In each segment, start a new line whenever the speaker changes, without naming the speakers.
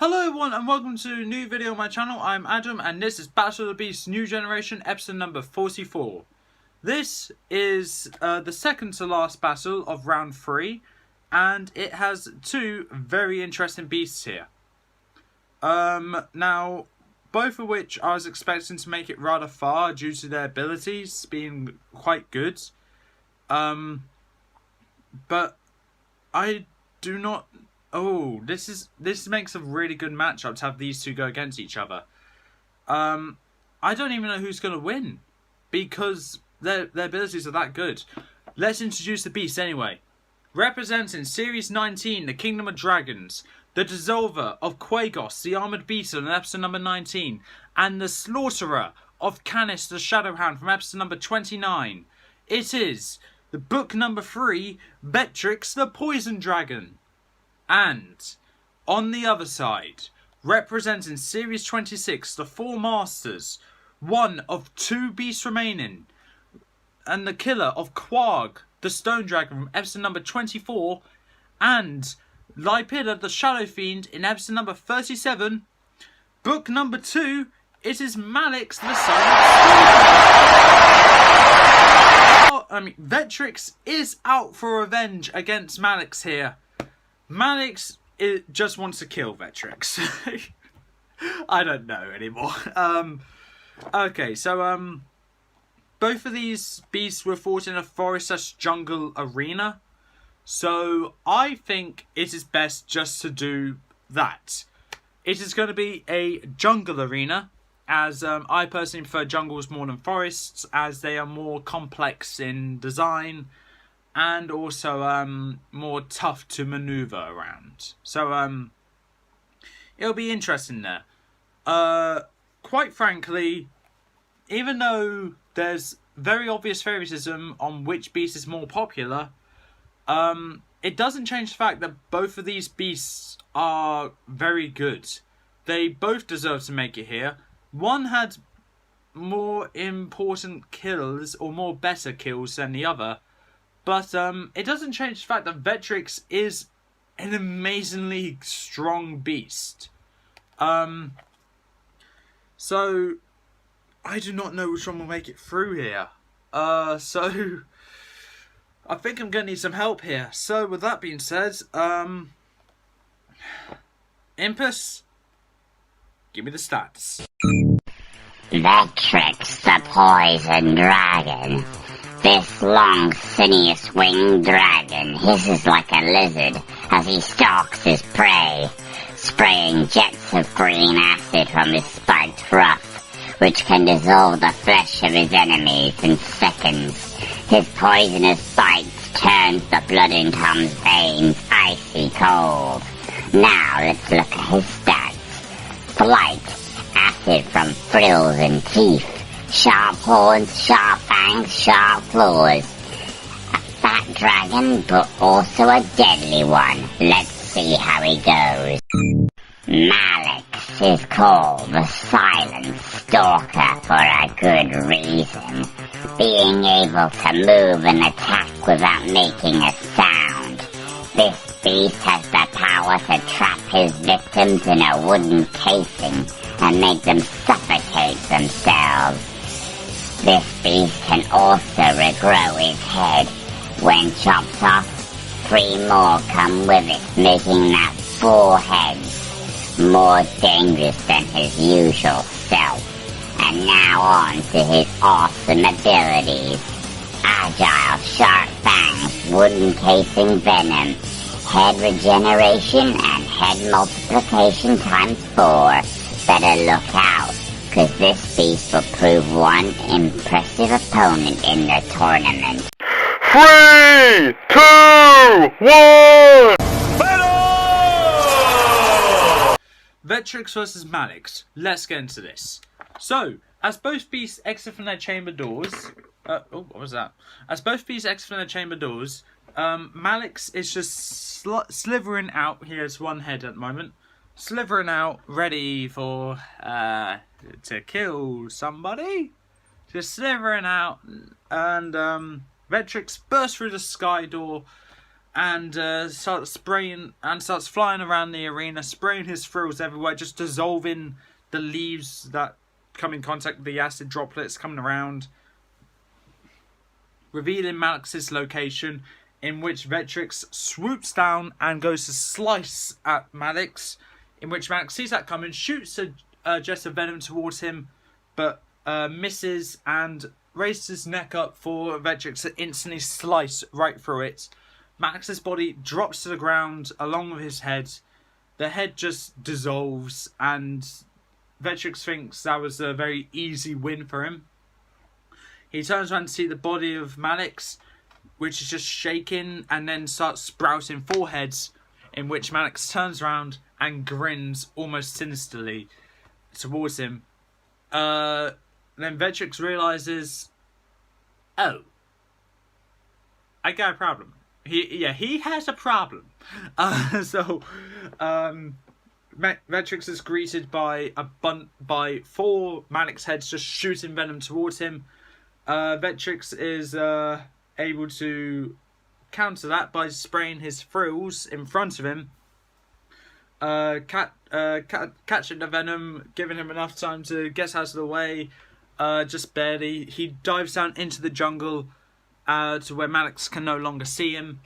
Hello everyone and welcome to a new video on my channel. I'm Adam and this is Battle of the Beasts New Generation episode number 44. This is the second to last battle of round 3 and it has two very interesting beasts here. Now, both of which I was expecting to make it rather far due to their abilities being quite good. But I do not... Oh, this makes a really good matchup to have these two go against each other. I don't even know who's going to win because their abilities are that good. Let's introduce the beast anyway. Representing Series 19, the Kingdom of Dragons, the Dissolver of QUAGOS, the Armoured Beetle in episode number 19, and the Slaughterer of KANIS, the Shadowhound from episode number 29. It is the book number 3, Vetrix, the Poison Dragon. And, on the other side, representing Series 26, the Four Masters, one of two beasts remaining, and the killer of QUAG, the Stone Dragon from episode number 24, and LYPIDA, the Shadow Fiend in episode number 37, book number 2, it is Mallix, the Silent Vetrix is out for revenge against Mallix here. Mallix just wants to kill Vetrix. I don't know anymore. Okay, so both of these beasts were fought in a forest/jungle arena. So I think it is best just to do that. It is going to be a jungle arena, as I personally prefer jungles more than forests, as they are more complex in design. And also more tough to maneuver around. So it'll be interesting there. Quite frankly, even though there's very obvious favoritism on which beast is more popular, it doesn't change the fact that both of these beasts are very good. They both deserve to make it here. One had more important kills, or more better kills than the other. But it doesn't change the fact that Vetrix is an amazingly strong beast. So I do not know which one will make it through here. So I think I'm going to need some help here. So with that being said, Impus, give me the stats.
Vetrix, the Poison Dragon. This long, sinuous winged dragon hisses like a lizard as he stalks his prey, spraying jets of green acid from his spiked ruff, which can dissolve the flesh of his enemies in seconds. His poisonous bites turns the blood in Tom's veins icy cold. Now let's look at his stats. Flight, acid from frills and teeth. Sharp horns, sharp fangs, sharp claws. A fat dragon, but also a deadly one. Let's see how he goes. Mallix is called the Silent Stalker for a good reason. Being able to move and attack without making a sound. This beast has the power to trap his victims in a wooden casing and make them suffocate themselves. This beast can also regrow his head. When chopped off, 3 more come with it, making that 4 heads. More dangerous than his usual self. And now on to his awesome abilities. Agile, sharp fangs, wooden casing venom, head regeneration, and head multiplication times 4. Better look out, cause this beast will prove one impressive opponent in the tournament.
3, 2, 1! Battle!
Vetrix versus Mallix. Let's get into this. So, as both beasts exit from their chamber doors... what was that? As both beasts exit from their chamber doors, Mallix is just slithering out. He has one head at the moment. Slithering out, ready for... to kill somebody. Just slithering out, and Vetrix bursts through the sky door and starts flying around the arena, spraying his frills everywhere, just dissolving the leaves that come in contact with the acid droplets coming around, revealing Mallix's location, in which Vetrix swoops down and goes to slice at Mallix, in which Mallix sees that coming, shoots a jet of venom towards him, but misses and raises his neck up for Vetrix to instantly slice right through it. Mallix's body drops to the ground along with his head. The head just dissolves, and Vetrix thinks that was a very easy win for him. He turns around to see the body of Mallix, which is just shaking, and then starts sprouting four heads, in which Mallix turns around and grins almost sinisterly towards him. Then Vetrix realizes, oh, I got a problem. He has a problem. Vetrix is greeted by four Mallix heads just shooting venom towards him. Vetrix is able to counter that by spraying his frills in front of him, catching the venom, giving him enough time to get out of the way, just barely. He dives down into the jungle to where Mallix can no longer see him.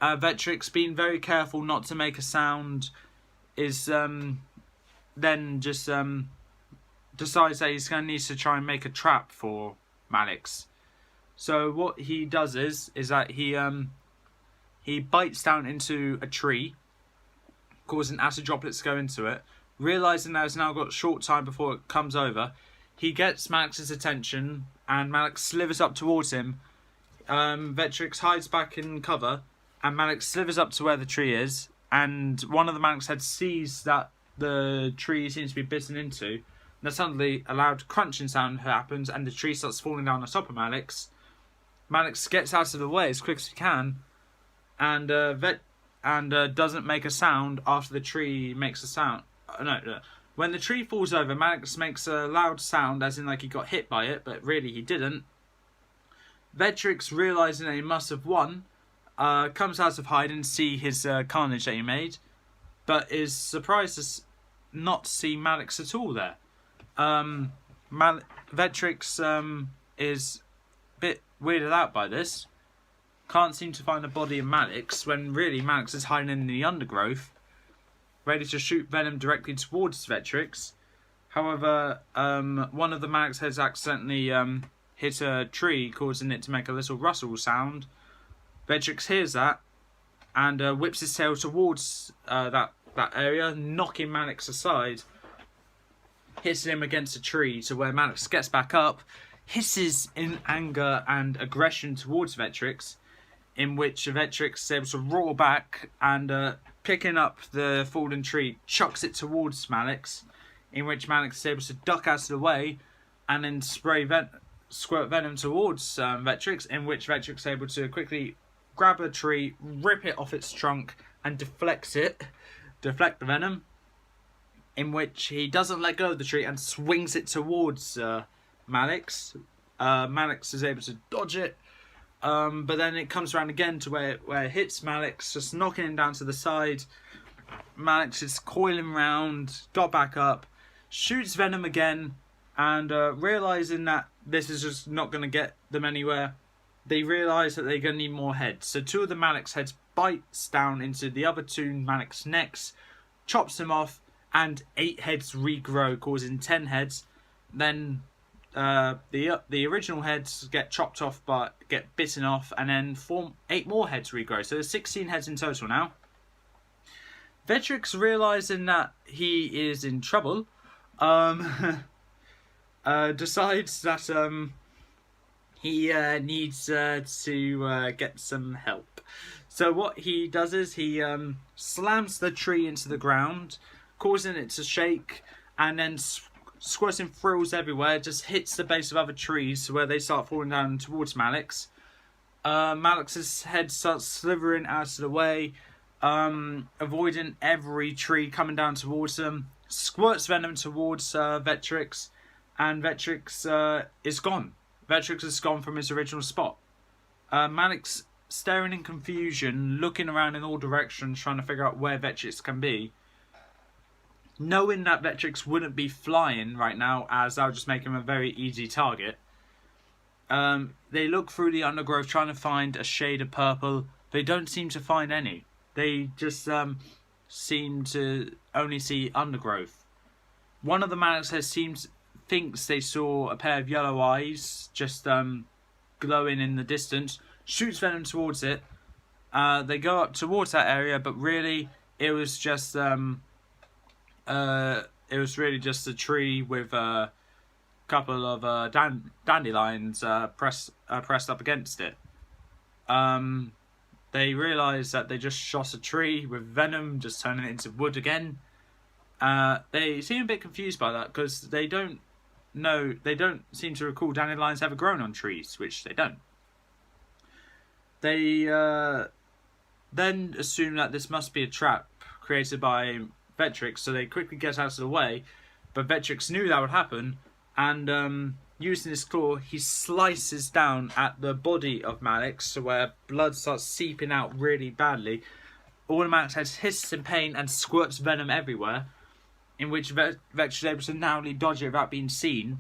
Vetrix, being very careful not to make a sound, is then just decides that he's going to need to try and make a trap for Mallix. So what he does is that he bites down into a tree, causing acid droplets to go into it. Realizing that he's now got short time before it comes over, he gets Mallix's attention, and Mallix slithers up towards him. Vetrix hides back in cover, and Mallix slithers up to where the tree is, and one of the Mallix heads sees that the tree seems to be bitten into. Then suddenly a loud crunching sound happens, and the tree starts falling down on top of Mallix. Mallix gets out of the way as quick as he can, and doesn't make a sound after the tree makes a sound. No. When the tree falls over, Mallix makes a loud sound, as in like he got hit by it, but really he didn't. Vetrix, realizing that he must have won, comes out of hiding to see his carnage that he made, but is surprised to not see Mallix at all there. Vetrix is a bit weirded out by this. Can't seem to find a body of Mallix, when really Mallix is hiding in the undergrowth, ready to shoot venom directly towards Vetrix. However, one of the Mallix heads accidentally hit a tree, causing it to make a little rustle sound. Vetrix hears that and whips his tail towards that area, knocking Mallix aside, hitting him against a tree to where Mallix gets back up, hisses in anger and aggression towards Vetrix, in which Vetrix is able to roar back and picking up the fallen tree, chucks it towards Mallix, in which Mallix is able to duck out of the way and then squirt venom towards Vetrix, in which Vetrix is able to quickly grab a tree, rip it off its trunk and deflect the venom, in which he doesn't let go of the tree and swings it towards Mallix. Mallix is able to dodge it, but then it comes around again to where it hits Mallix, just knocking him down to the side. Mallix is coiling round, got back up, shoots venom again, and realising that this is just not going to get them anywhere, they realise that they're going to need more heads. So two of the Mallix heads bites down into the other two Mallix necks, chops them off, and 8 heads regrow, causing 10 heads. Then the original heads get chopped off but get bitten off, and then 8 more heads regrow. So there's 16 heads in total now. Vetrix, realising that he is in trouble, decides that he needs to get some help. So what he does is he slams the tree into the ground, causing it to shake, and then squirting frills everywhere, just hits the base of other trees where they start falling down towards Mallix. Mallix's head starts slithering out of the way, avoiding every tree coming down towards him, squirts venom towards Vetrix, and Vetrix is gone. Vetrix is gone from his original spot. Mallix staring in confusion, looking around in all directions, trying to figure out where Vetrix can be. Knowing that Vetrix wouldn't be flying right now, as that would just make him a very easy target. They look through the undergrowth trying to find a shade of purple. They don't seem to find any. They just seem to only see undergrowth. One of the Mallix heads thinks they saw a pair of yellow eyes just glowing in the distance. Shoots venom towards it. They go up towards that area, but really it was just really just a tree with a couple of dandelions pressed up against it. They realise that they just shot a tree with venom, just turning it into wood again. They seem a bit confused by that because they don't seem to recall dandelions ever grown on trees, which they don't. They then assume that this must be a trap created by Vetrix, so they quickly get out of the way. But Vetrix knew that would happen, and using his claw, he slices down at the body of Mallix, where blood starts seeping out really badly. All the Mallix heads hiss in pain and squirts venom everywhere, in which Vetrix is able to narrowly dodge it without being seen.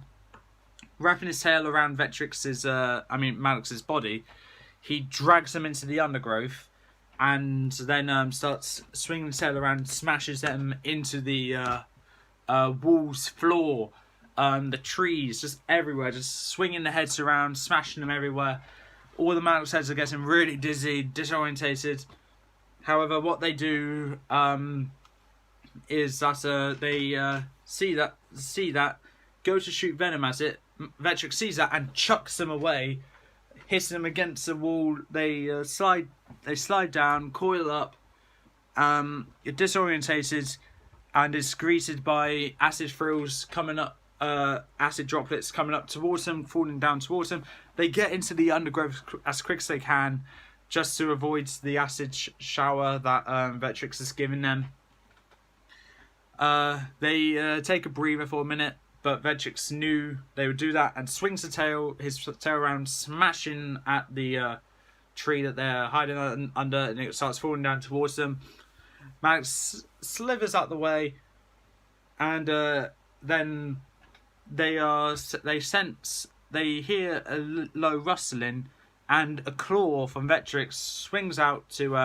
Wrapping his tail around Mallix's body, he drags them into the undergrowth, and then starts swinging his tail around and smashes them into the walls, floor, the trees, just everywhere, just swinging the heads around, smashing them everywhere. All the Mallix heads are getting really dizzy, disorientated. However, what they do is that they see that, go to shoot venom at it. Vetrix sees that and chucks them away, hitting them against the wall. They slide down, coil up, get disorientated, and is greeted by acid frills coming up, acid droplets coming up towards them, falling down towards them. They get into the undergrowth as quick as they can, just to avoid the acid shower that Vetrix has given them. They take a breather for a minute, but Vetrix knew they would do that and swings his tail around, smashing at the tree that they're hiding under, and it starts falling down towards them. Mallix slithers out the way, and then they hear a low rustling, and a claw from Vetrix swings out to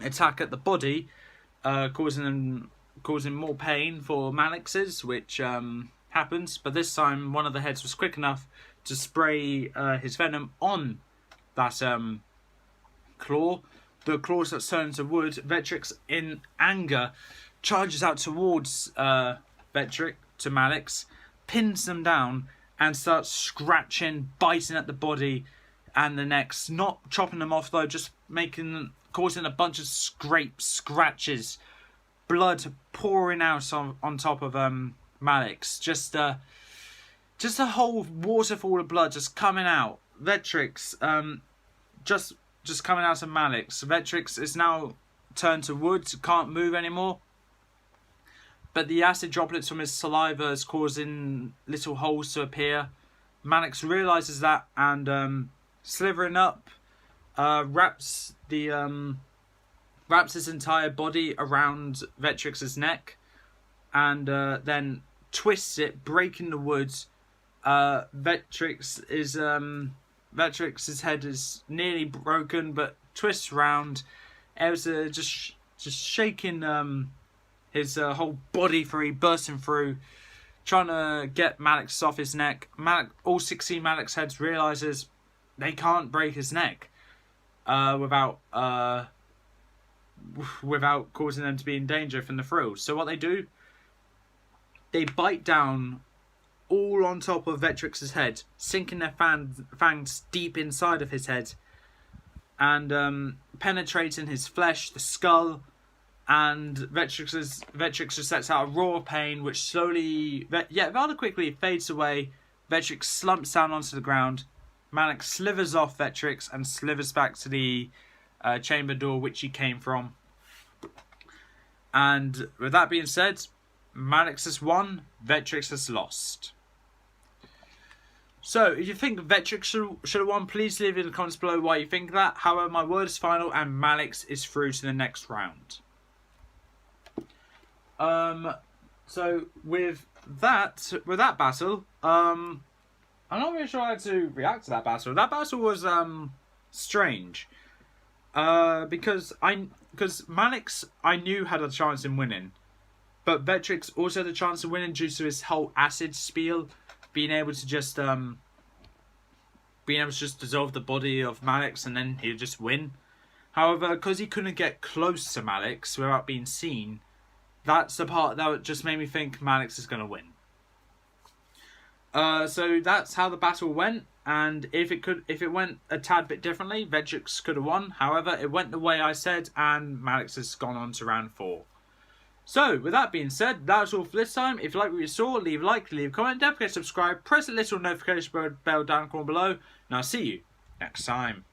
attack at the body, causing more pain for Mallix's, which happens. But this time, one of the heads was quick enough to spray his venom on that claw. The claws that turn to wood. Vetrix, in anger, charges out towards Mallix, pins them down, and starts scratching, biting at the body and the necks. Not chopping them off though, just causing a bunch of scratches, blood pouring out on top of Mallix. Just a whole waterfall of blood just coming out. Vetrix, just coming out of Mallix. Vetrix is now turned to wood, can't move anymore. But the acid droplets from his saliva is causing little holes to appear. Mallix realises that and slithering up, wraps his entire body around Vetrix's neck, and then twists it, breaking the wood. Vetrix's head is nearly broken, but twists round. Elsa just shaking his whole body free, bursting through, trying to get Mallix off his neck. All 16 Mallix heads realises they can't break his neck without causing them to be in danger from the thrills. So what they do, they bite down all on top of Vetrix's head, sinking their fangs deep inside of his head, and penetrating his flesh, the skull, and Vetrix just lets out a roar of pain, which slowly, rather quickly fades away. Vetrix slumps down onto the ground. Mallix slithers off Vetrix and slithers back to the chamber door which he came from. And with that being said, Mallix has won, Vetrix has lost. So, if you think Vetrix should have won, please leave in the comments below why you think that. However, my word is final and Mallix is through to the next round. So with that battle, I'm not really sure how to react to that battle. That battle was strange. Because Mallix I knew had a chance in winning, but Vetrix also had a chance of winning due to his whole acid spiel, being able to just dissolve the body of Mallix and then he'd just win. However, because he couldn't get close to Mallix without being seen, that's the part that just made me think Mallix is going to win. So that's how the battle went, and if it went a tad bit differently, Vetrix could have won. However, it went the way I said, and Mallix has gone on to round 4. So, with that being said, that's all for this time. If you like what you saw, leave a like, leave a comment, don't forget to subscribe, press the little notification bell down the corner below, and I'll see you next time.